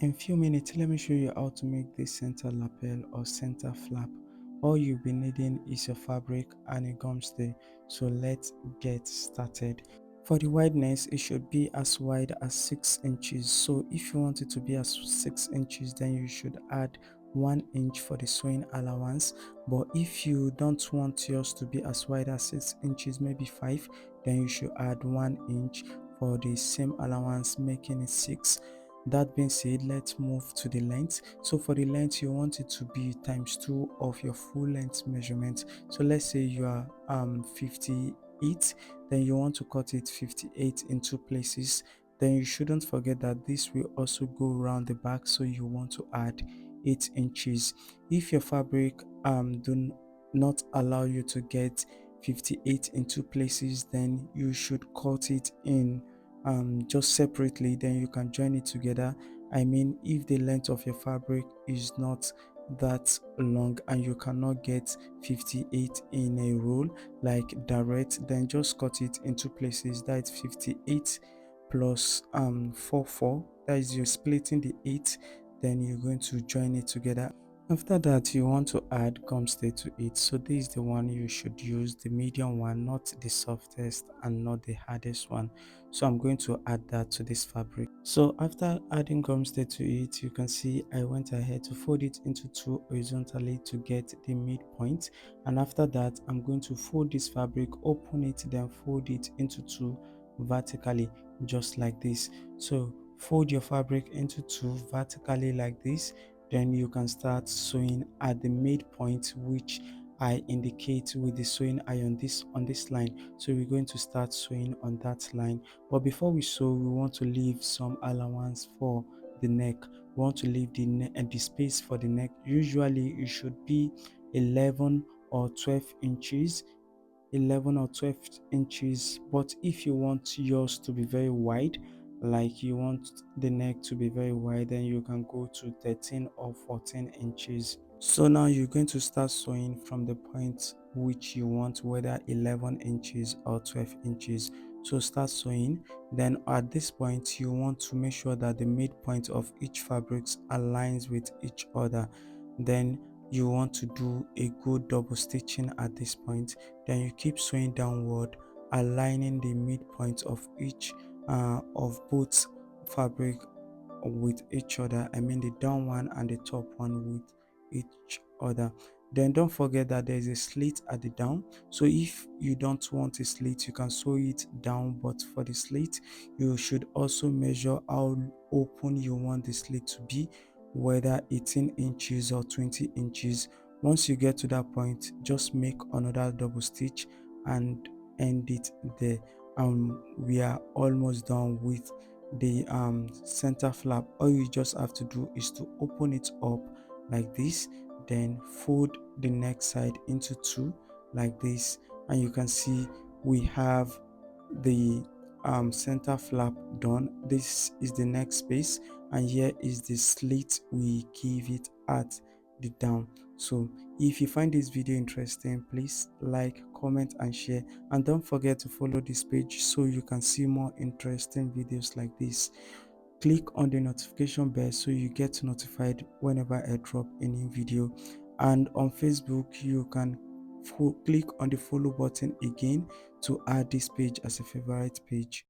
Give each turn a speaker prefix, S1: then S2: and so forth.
S1: In few minutes, let me show you how to make this center lapel or center flap. All you'll be needing is your fabric and a gum stay. So let's get started. For the wideness, it should be as wide as 6 inches. So if you want it to be as 6 inches, then you should add 1 inch for the sewing allowance. But if you don't want yours to be as wide as 6 inches, maybe 5, then you should add 1 inch for the same allowance, making it 6. That being said, let's move to the length. So for the length, you want it to be times 2 of your full length measurement. So let's say you are 58, then you want to cut it 58 in two places. Then you shouldn't forget that this will also go around the back, so you want to add 8 inches. If your fabric do not allow you to get 58 in two places, then you should cut it in just separately, then you can join it together. I mean, if the length of your fabric is not that long and you cannot get 58 in a roll like direct, then just cut it into places. That's 58 plus 4, that is you're splitting the 8, then you're going to join it together. After that, you want to add gum stay to it. So this is the one you should use, the medium one, not the softest and not the hardest one. So I'm going to add that to this fabric. So after adding gum stay to it, you can see I went ahead to fold it into two horizontally to get the midpoint. And after that, I'm going to fold this fabric, open it, then fold it into two vertically, just like this. So fold your fabric into two vertically like this, then you can start sewing at the midpoint, which I indicate with the sewing iron this on this line. So we're going to start sewing on that line. But before we sew, we want to leave some allowance for the neck. We want to leave the neck and the space for the neck. Usually it should be 11 or 12 inches, 11 or 12 inches. But if you want yours to be very wide, like you want the neck to be very wide, then you can go to 13 or 14 inches. So now you're going to start sewing from the point which you want, whether 11 inches or 12 inches. So start sewing. Then at this point, you want to make sure that the midpoint of each fabric aligns with each other. Then you want to do a good double stitching at this point. Then you keep sewing downward, aligning the midpoint of each of both fabric with each other. I mean the down one and the top one with each other. Then don't forget that there is a slit at the down. So if you don't want a slit, you can sew it down, but for the slit, you should also measure how open you want the slit to be, whether 18 inches or 20 inches. Once you get to that point, just make another double stitch and end it there. We are almost done with the center flap. All you just have to do is to open it up like this, then fold the neck side into two like this, and you can see we have the center flap done. This is the neck space, and here is the slit we give it at the down. So if you find this video interesting, please like, comment and share, and don't forget to follow this page so you can see more interesting videos like this. Click on the notification bell so you get notified whenever I drop a new video. And on Facebook, you can click on the follow button again to add this page as a favorite page.